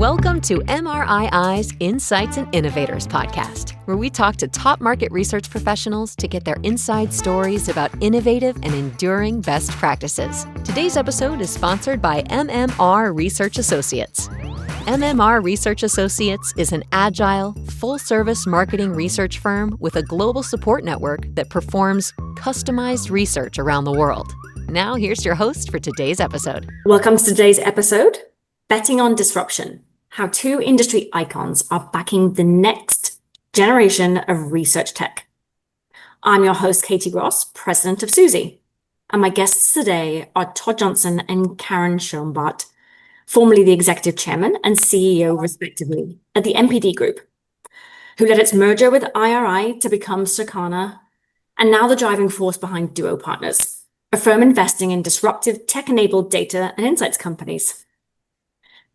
Welcome to MRII's Insights and Innovators podcast, where we talk to top market research professionals to get their inside stories about innovative and enduring best practices. Today's episode is sponsored by MMR Research Associates. MMR Research Associates is an agile, full-service marketing research firm with a global support network that performs customized research around the world. Now, here's your host for today's episode. Welcome to today's episode, Betting on Disruption, how two industry icons are backing the next generation of research tech. I'm your host, Katie Gross, president of Suzy, and my guests today are Todd Johnson and Karyn Schoenbart, formerly the executive chairman and CEO, respectively, at the MPD Group, who led its merger with IRI to become Circana, and now the driving force behind Duo Partners, a firm investing in disruptive tech-enabled data and insights companies.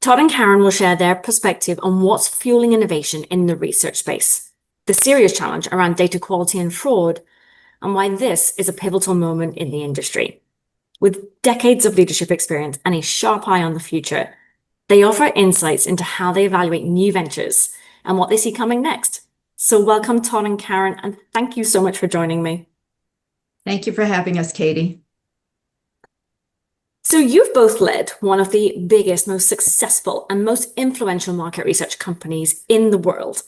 Todd and Karyn will share their perspective on what's fueling innovation in the research space, the serious challenge around data quality and fraud, and why this is a pivotal moment in the industry. With decades of leadership experience and a sharp eye on the future, they offer insights into how they evaluate new ventures and what they see coming next. So welcome, Todd and Karyn, and thank you so much for joining me. Thank you for having us, Katie. So you've both led one of the biggest, most successful, and most influential market research companies in the world.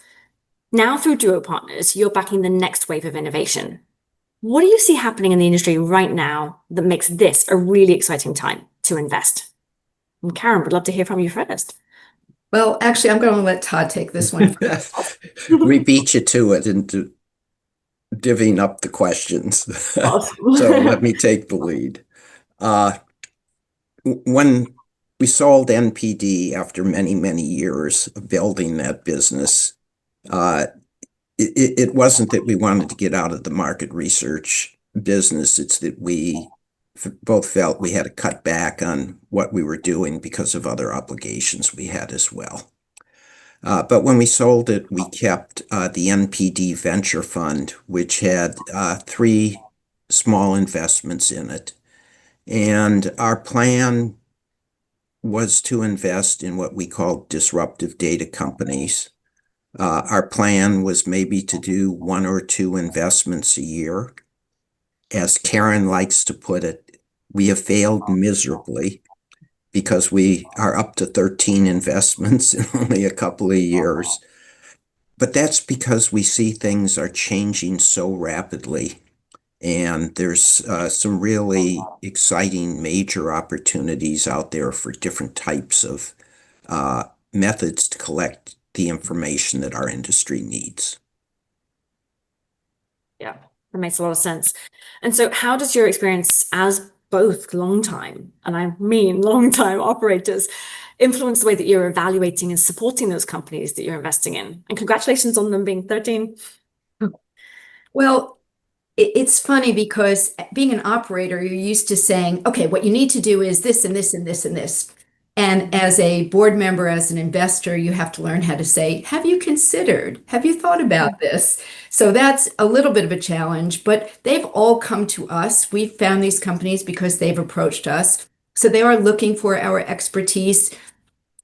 Now through Duo Partners, you're backing the next wave of innovation. What do you see happening in the industry right now that makes this a really exciting time to invest? And Karyn, would love to hear from you first. Well, actually, I'm going to let Todd take this one first. We beat you to it into divvying up the questions. Awesome. So let me take the lead. When we sold NPD after many, many years of building that business, it wasn't that we wanted to get out of the market research business. It's that we both felt we had to cut back on what we were doing because of other obligations we had as well. But when we sold it, we kept the NPD Venture Fund, which had three small investments in it. And our plan was to invest in what we call disruptive data companies. Our plan was maybe to do one or two investments a year. As Karyn likes to put it, we have failed miserably because we are up to 13 investments in only a couple of years. But that's because we see things are changing so rapidly. And there's some really exciting major opportunities out there for different types of methods to collect the information that our industry needs. Yeah, that makes a lot of sense. And so how does your experience as both long-time, and I mean long-time operators, influence the way that you're evaluating and supporting those companies that you're investing in? And congratulations on them being 13. Well, it's funny because being an operator, you're used to saying, okay, what you need to do is this and this and this and this. And as a board member, as an investor, you have to learn how to say, have you considered? Have you thought about this? So that's a little bit of a challenge, but they've all come to us. We've found these companies because they've approached us. So they are looking for our expertise.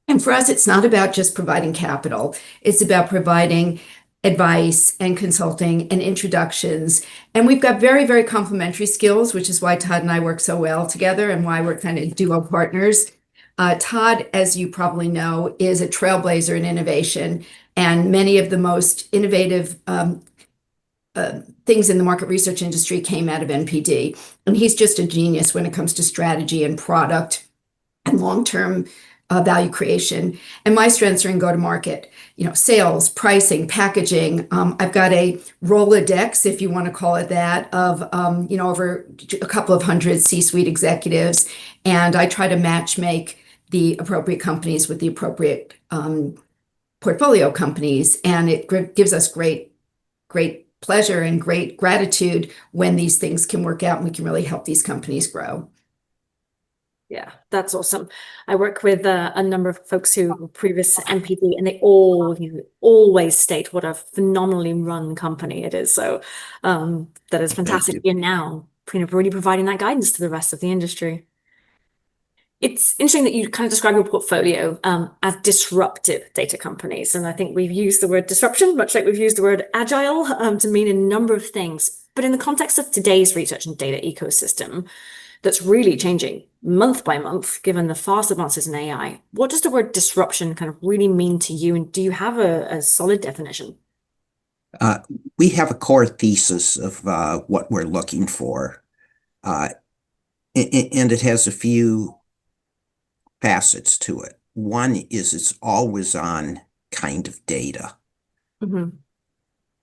And for us, it's not about just providing capital. It's about providing advice and consulting and introductions. And we've got very, very complementary skills, which is why Todd and I work so well together and why we're kind of duo partners. Todd, as you probably know, is a trailblazer in innovation, and many of the most innovative things in the market research industry came out of NPD. And he's just a genius when it comes to strategy and product and long-term value creation. And my strengths are in go-to-market, sales, pricing, packaging. I've got a Rolodex, if you want to call it that, of, over a couple of hundred C-suite executives. And I try to match make the appropriate companies with the appropriate portfolio companies. And it gives us great pleasure and great gratitude when these things can work out and we can really help these companies grow. Yeah, that's awesome. I work with a number of folks who were previous MPD, and they all always state what a phenomenally run company it is. So that is fantastic. You're now really providing that guidance to the rest of the industry. It's interesting that you kind of describe your portfolio as disruptive data companies. And I think we've used the word disruption, much like we've used the word agile, to mean a number of things. But in the context of today's research and data ecosystem, that's really changing month by month, given the fast advances in AI, what does the word disruption kind of really mean to you? And do you have a solid definition? We have a core thesis of what we're looking for, and it has a few facets to it. One is it's always on kind of data. Mm-hmm.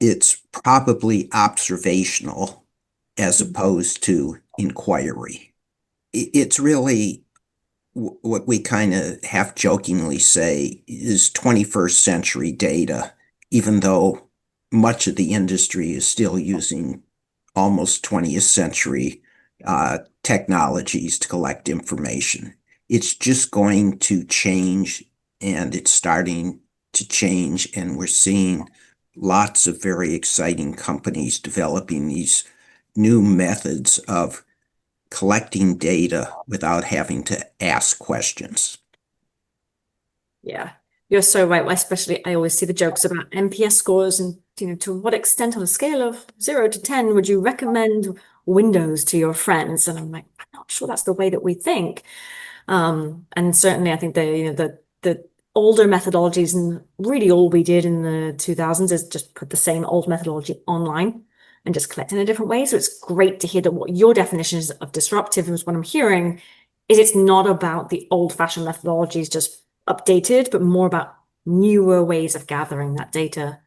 It's probably observational as opposed to inquiry. It's really what we kind of half jokingly say is 21st century data, even though much of the industry is still using almost 20th century technologies to collect information. It's just going to change, and it's starting to change, and we're seeing lots of very exciting companies developing these new methods of collecting data without having to ask questions. Yeah, you're so right. Especially, I always see the jokes about NPS scores and, to what extent on a scale of 0 to 10 would you recommend Windows to your friends? And I'm like, I'm not sure that's the way that we think. And certainly I think the older methodologies, and really all we did in the 2000s is just put the same old methodology online and just collect in a different way. So it's great to hear that what your definition is of disruptive is what I'm hearing is it's not about the old-fashioned methodologies just updated, but more about newer ways of gathering that data.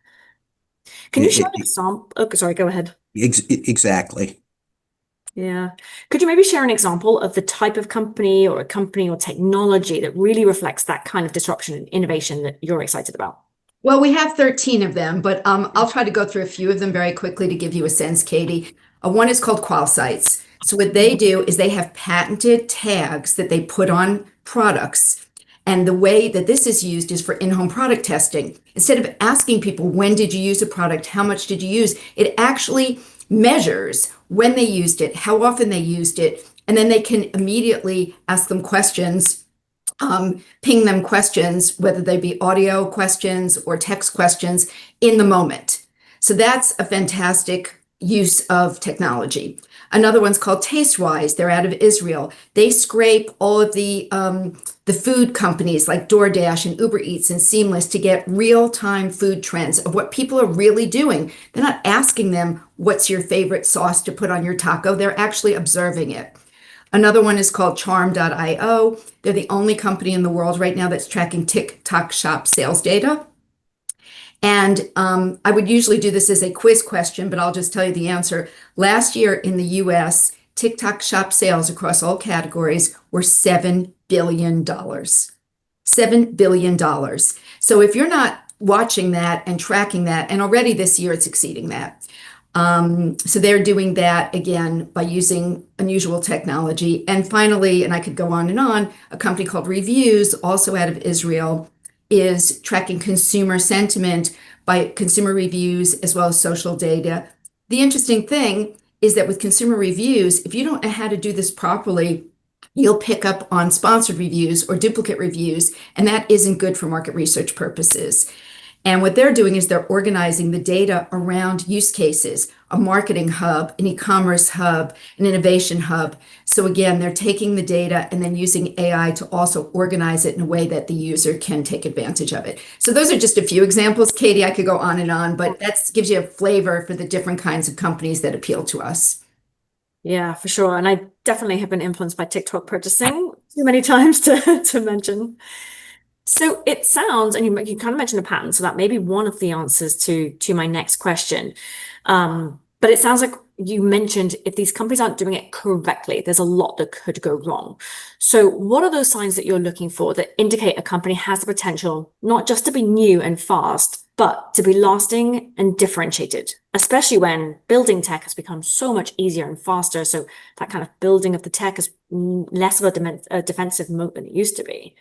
Can you share an example? Oh, sorry, go ahead. Exactly. Yeah. Could you maybe share an example of the type of company or a company or technology that really reflects that kind of disruption and innovation that you're excited about? Well, we have 13 of them, but I'll try to go through a few of them very quickly to give you a sense, Katie. One is called QualSights. So what they do is they have patented tags that they put on products. And the way that this is used is for in-home product testing. Instead of asking people, when did you use a product? How much did you use? It actually measures when they used it, how often they used it, and then they can immediately ask them questions, ping them questions, whether they be audio questions or text questions in the moment. So that's a fantastic use of technology. Another one's called TasteWise. They're out of Israel. They scrape all of the food companies like DoorDash and Uber Eats and Seamless to get real-time food trends of what people are really doing. They're not asking them, what's your favorite sauce to put on your taco? They're actually observing it. Another one is called Charm.io. They're the only company in the world right now that's tracking TikTok shop sales data. And I would usually do this as a quiz question, but I'll just tell you the answer. Last year in the US, TikTok shop sales across all categories were $7 billion. $7 billion. So if you're not watching that and tracking that, and already this year it's exceeding that. So they're doing that again by using unusual technology. And finally, and I could go on and on, a company called Reviews, also out of Israel, is tracking consumer sentiment by consumer reviews as well as social data. The interesting thing is that with consumer reviews, if you don't know how to do this properly, you'll pick up on sponsored reviews or duplicate reviews, and that isn't good for market research purposes. And what they're doing is they're organizing the data around use cases, a marketing hub, an e-commerce hub, an innovation hub. So again, they're taking the data and then using AI to also organize it in a way that the user can take advantage of it. So those are just a few examples. Katie, I could go on and on, but that gives you a flavor for the different kinds of companies that appeal to us. Yeah, for sure. And I definitely have been influenced by TikTok purchasing too many times to mention. So it sounds, and you kind of mentioned a pattern, so that may be one of the answers to my next question. But it sounds like you mentioned if these companies aren't doing it correctly, there's a lot that could go wrong. So what are those signs that you're looking for that indicate a company has the potential not just to be new and fast, but to be lasting and differentiated, especially when building tech has become so much easier and faster. So that kind of building of the tech is less of a defensive moat than it used to be.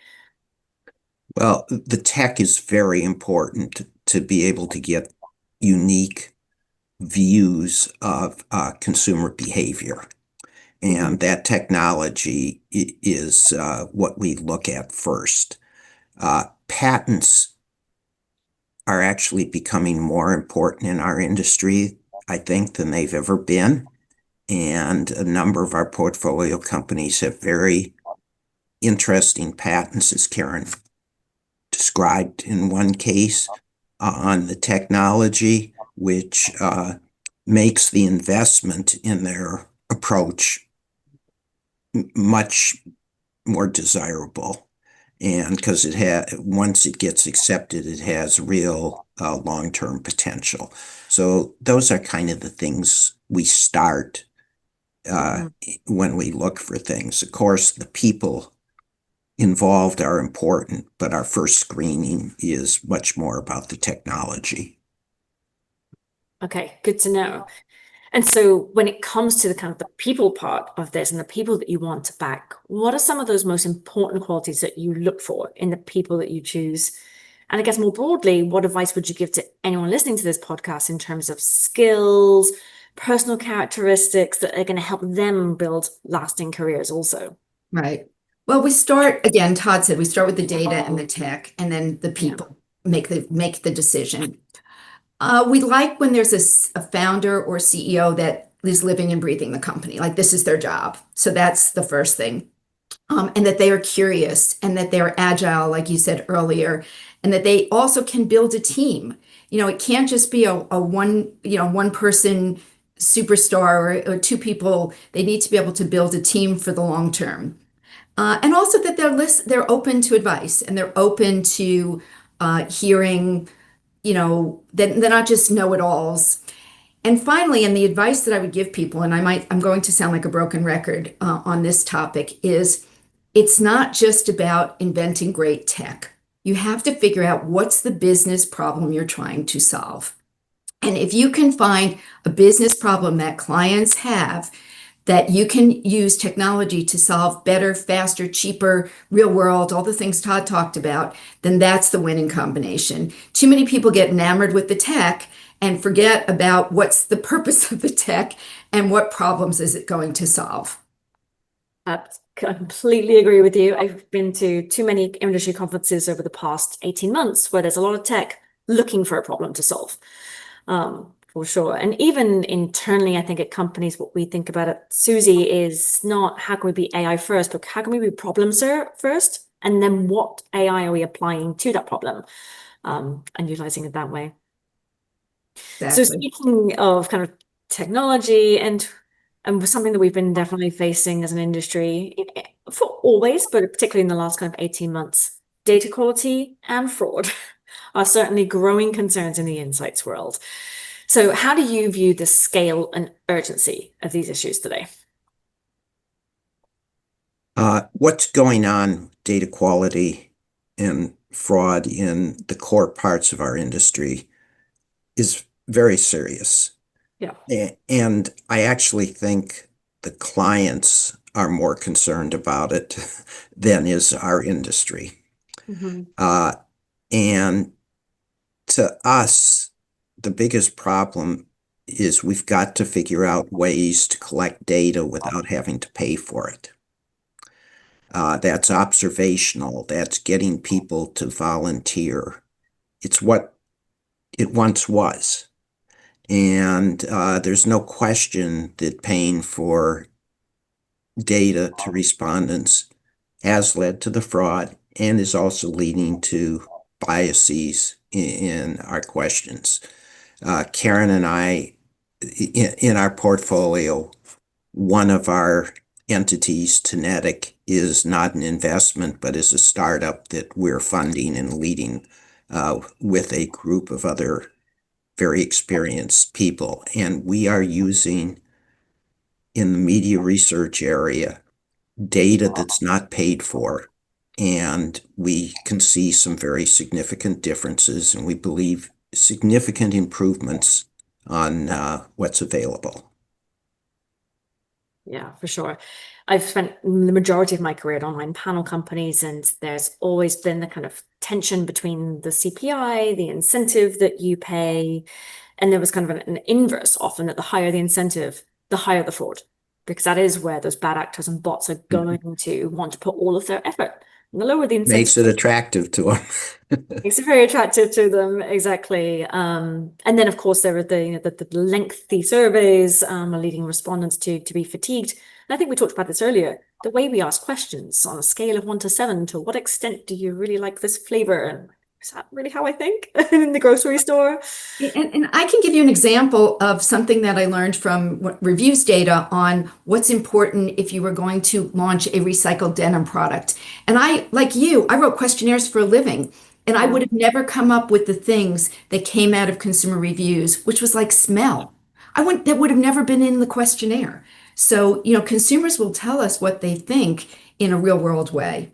Well, the tech is very important to be able to get unique views of consumer behavior. And that technology is what we look at first. Patents are actually becoming more important in our industry, I think, than they've ever been. And a number of our portfolio companies have very interesting patents, as Karyn described in one case, on the technology, which makes the investment in their approach much more desirable. And because once it gets accepted, it has real long-term potential. So those are kind of the things we start when we look for things. Of course, the people involved are important, but our first screening is much more about the technology. Okay, good to know. And so when it comes to the kind of the people part of this and the people that you want to back, what are some of those most important qualities that you look for in the people that you choose? And I guess more broadly, what advice would you give to anyone listening to this podcast in terms of skills, personal characteristics that are going to help them build lasting careers also? Right. Well, we start, again, Todd said, we start with the data and the tech, and then the people make the decision. We like when there's a founder or CEO that is living and breathing the company, like this is their job. So that's the first thing. And that they are curious and that they're agile, like you said earlier, and that they also can build a team. It can't just be a one person superstar or two people. They need to be able to build a team for the long term. And also that they're open to advice and they're open to hearing, that they're not just know-it-alls. And finally, and the advice that I would give people, and I'm going to sound like a broken record on this topic, is it's not just about inventing great tech. You have to figure out what's the business problem you're trying to solve. And if you can find a business problem that clients have that you can use technology to solve better, faster, cheaper, real world, all the things Todd talked about, then that's the winning combination. Too many people get enamored with the tech and forget about what's the purpose of the tech and what problems is it going to solve. I completely agree with you. I've been to too many industry conferences over the past 18 months where there's a lot of tech looking for a problem to solve. For sure. And even internally, I think at companies, what we think about at Suzy is not how can we be AI first, but how can we be problem first? And then what AI are we applying to that problem and utilizing it that way? Exactly. So speaking of kind of technology and something that we've been definitely facing as an industry for always, but particularly in the last kind of 18 months, data quality and fraud are certainly growing concerns in the insights world. So how do you view the scale and urgency of these issues today? What's going on, data quality and fraud in the core parts of our industry is very serious. Yeah. And I actually think the clients are more concerned about it than is our industry. And to us, the biggest problem is we've got to figure out ways to collect data without having to pay for it. That's observational. That's getting people to volunteer. It's what it once was. And there's no question that paying for data to respondents has led to the fraud and is also leading to biases in our questions. Karyn and I, in our portfolio, one of our entities, Tenetic, is not an investment, but is a startup that we're funding and leading with a group of other very experienced people. And we are using, in the media research area, data that's not paid for. And we can see some very significant differences, and we believe significant improvements on what's available. Yeah, for sure. I've spent the majority of my career at online panel companies, and there's always been the kind of tension between the CPI, the incentive that you pay, and there was kind of an inverse often that the higher the incentive, the higher the fraud. because that is where those bad actors and bots are going to want to put all of their effort. And the lower the incentive, Makes it attractive to them. makes it very attractive to them, exactly. And then, of course, there are the lengthy surveys are leading respondents to be fatigued. And I think we talked about this earlier. The way we ask questions on a scale of 1 to 7, to what extent do you really like this flavor? And is that really how I think in the grocery store? And I can give you an example of something that I learned from reviews data on what's important if you were going to launch a recycled denim product. And I, like you, I wrote questionnaires for a living, and I would have never come up with the things that came out of consumer reviews, which was like smell. That would have never been in the questionnaire. So, consumers will tell us what they think in a real world way.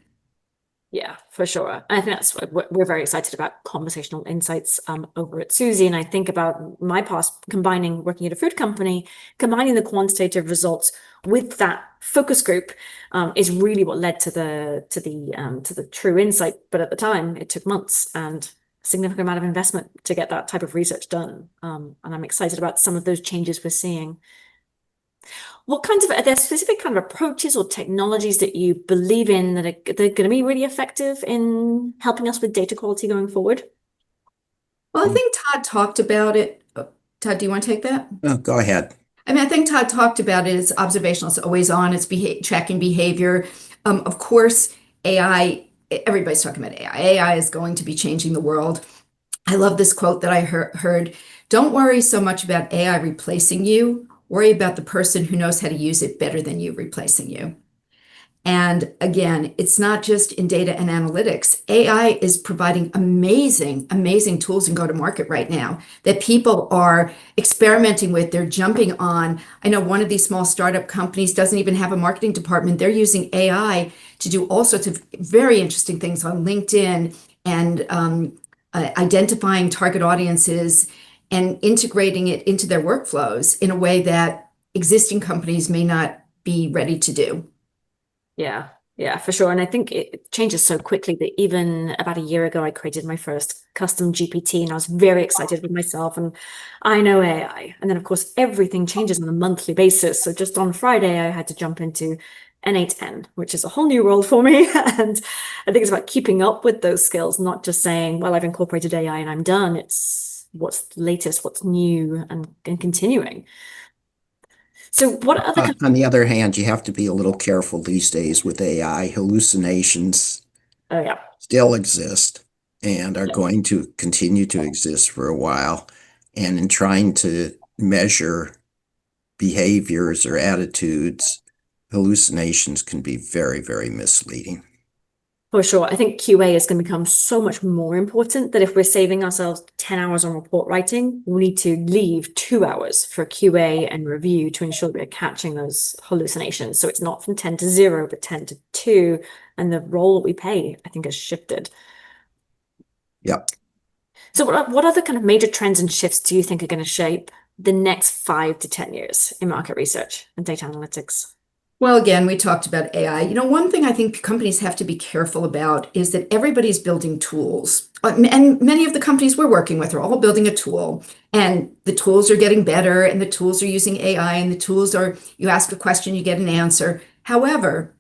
Yeah, for sure. And I think that's what we're very excited about conversational insights over at Suzy. And I think about my past working at a food company, combining the quantitative results with that focus group is really what led to the true insight. But at the time, it took months and a significant amount of investment to get that type of research done. And I'm excited about some of those changes we're seeing. Are there specific kind of approaches or technologies that you believe in that they're going to be really effective in helping us with data quality going forward? Well, I think Todd talked about it. Todd, do you want to take that? Oh, go ahead. I mean, I think Todd talked about it. It's observational. It's always on. It's tracking behavior. Of course, AI, everybody's talking about AI. AI is going to be changing the world. I love this quote that I heard. Don't worry so much about AI replacing you. Worry about the person who knows how to use it better than you replacing you. And again, it's not just in data and analytics. AI is providing amazing, amazing tools in go-to-market right now that people are experimenting with. They're jumping on. I know one of these small startup companies doesn't even have a marketing department. They're using AI to do all sorts of very interesting things on LinkedIn and identifying target audiences and integrating it into their workflows in a way that existing companies may not be ready to do. Yeah, for sure. And I think it changes so quickly that even about a year ago, I created my first custom GPT and I was very excited with myself and I know AI. And then of course, everything changes on a monthly basis. So just on Friday, I had to jump into N8N, which is a whole new world for me. And I think it's about keeping up with those skills, not just saying, well, I've incorporated AI and I'm done. It's what's the latest, what's new and continuing. So what other On the other hand, you have to be a little careful these days with AI. Hallucinations Oh yeah. still exist and are going to continue to exist for a while. And in trying to measure behaviors or attitudes, hallucinations can be very, very misleading. For sure. I think QA is going to become so much more important that if we're saving ourselves 10 hours on report writing, we need to leave 2 hours for QA and review to ensure that we're catching those hallucinations. So it's not from 10 to 0, but 10 to 2. And the role that we play, I think, has shifted. Yep. So what other kind of major trends and shifts do you think are going to shape the next 5 to 10 years in market research and data analytics? Well, again, we talked about AI. One thing I think companies have to be careful about is that everybody's building tools. And many of the companies we're working with are all building a tool. And the tools are getting better, and the tools are using AI, and the tools are, you ask a question, you get an answer. However,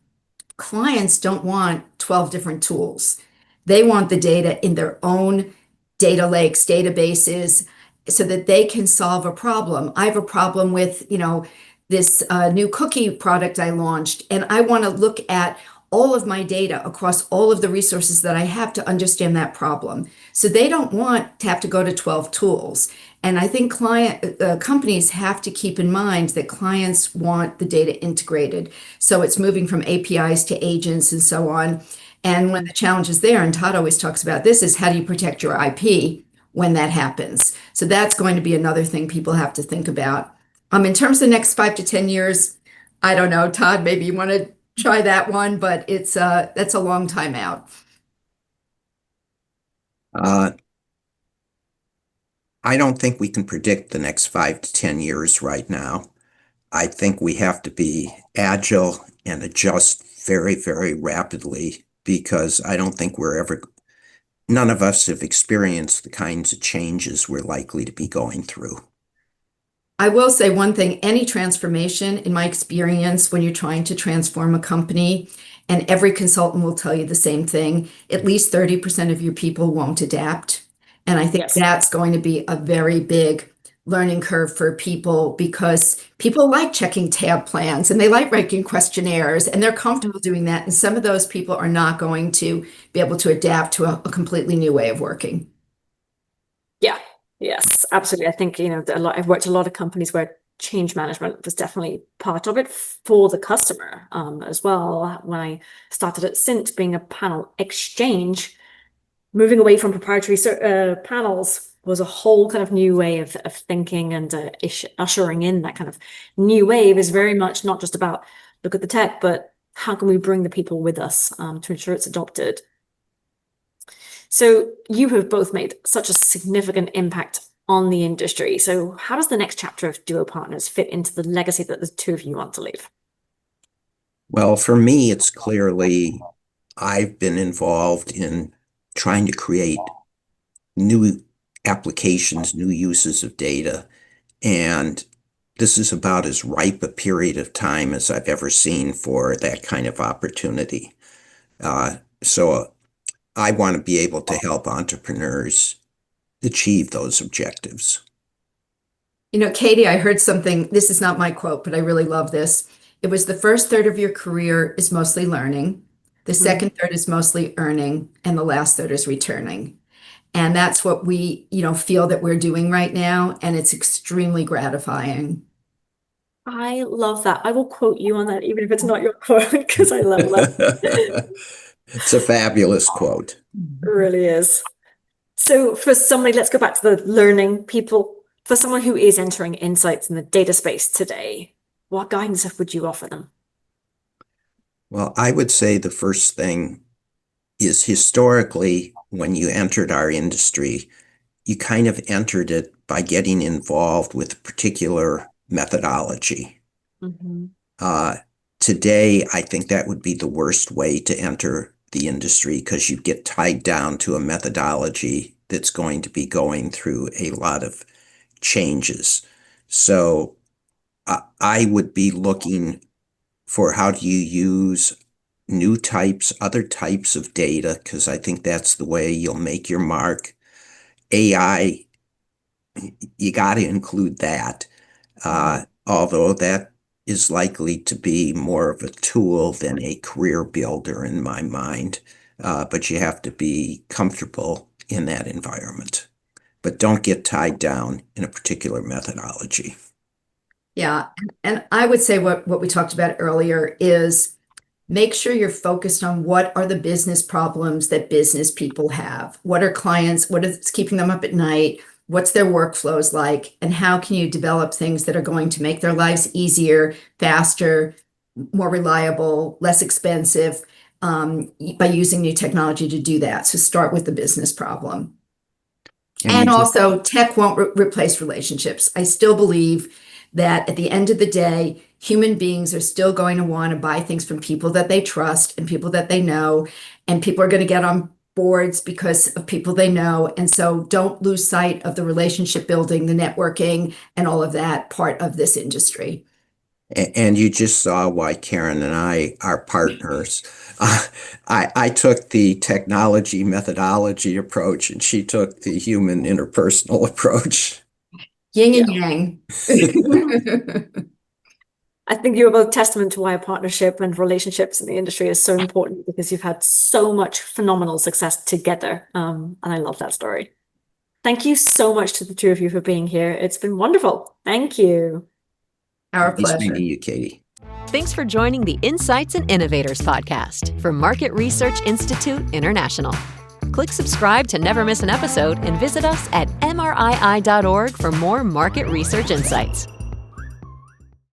clients don't want 12 different tools. They want the data in their own data lakes, databases, so that they can solve a problem. I have a problem with, this new cookie product I launched, and I want to look at all of my data across all of the resources that I have to understand that problem. So they don't want to have to go to 12 tools. And I think companies have to keep in mind that clients want the data integrated. So it's moving from APIs to agents and so on. And when the challenge is there, and Todd always talks about this, is how do you protect your IP when that happens? So that's going to be another thing people have to think about. In terms of the next 5 to 10 years, I don't know, Todd, maybe you want to try that one, but that's a long time out. I don't think we can predict the next 5 to 10 years right now. I think we have to be agile and adjust very, very rapidly because I don't think none of us have experienced the kinds of changes we're likely to be going through. I will say one thing, any transformation, in my experience, when you're trying to transform a company, and every consultant will tell you the same thing, at least 30% of your people won't adapt. And I think Yes. that's going to be a very big learning curve for people, because people like checking tab plans and they like writing questionnaires and they're comfortable doing that. And some of those people are not going to be able to adapt to a completely new way of working. Yeah, yes, absolutely. I think, I've worked a lot of companies where change management was definitely part of it for the customer as well. When I started at Cint, being a panel exchange, moving away from proprietary panels was a whole kind of new way of thinking, and ushering in that kind of new wave is very much not just about look at the tech, but how can we bring the people with us to ensure it's adopted. So you have both made such a significant impact on the industry. So how does the next chapter of Duo Partners fit into the legacy that the two of you want to leave? Well, for me, it's clearly I've been involved in trying to create new applications, new uses of data. And this is about as ripe a period of time as I've ever seen for that kind of opportunity. So I want to be able to help entrepreneurs achieve those objectives. Katie, I heard something, this is not my quote, but I really love this. It was the first third of your career is mostly learning, the second third is mostly earning, and the last third is returning. And that's what we, feel that we're doing right now. And it's extremely gratifying. I love that. I will quote you on that, even if it's not your quote, because I love that. It's a fabulous quote. It really is. So for somebody, let's go back to the learning people. For someone who is entering insights in the data space today, what guidance would you offer them? Well, I would say the first thing is, historically, when you entered our industry, you kind of entered it by getting involved with a particular methodology. Today, I think that would be the worst way to enter the industry, because you get tied down to a methodology that's going to be going through a lot of changes. So I would be looking for how do you use new types, other types of data, because I think that's the way you'll make your mark. AI, you got to include that, although that is likely to be more of a tool than a career builder in my mind. But you have to be comfortable in that environment. But don't get tied down in a particular methodology. Yeah. And I would say what we talked about earlier is make sure you're focused on what are the business problems that business people have. What are clients, what is keeping them up at night? What's their workflows like? And how can you develop things that are going to make their lives easier, faster, more reliable, less expensive, by using new technology to do that. So start with the business problem. And also, tech won't replace relationships. I still believe that at the end of the day, human beings are still going to want to buy things from people that they trust and people that they know, and people are going to get on boards because of people they know. And so don't lose sight of the relationship building, the networking, and all of that part of this industry. And you just saw why Karyn and I are partners. I took the technology methodology approach, and she took the human interpersonal approach. Yin and yang. I think you're both testament to why a partnership and relationships in the industry is so important, because you've had so much phenomenal success together. And I love that story. Thank you so much to the two of you for being here. It's been wonderful. Thank you. Our Nice pleasure. meeting you, Katie. Thanks for joining the Insights and Innovators podcast from Market Research Institute International. Click subscribe to never miss an episode, and visit us at mrii.org for more market research insights.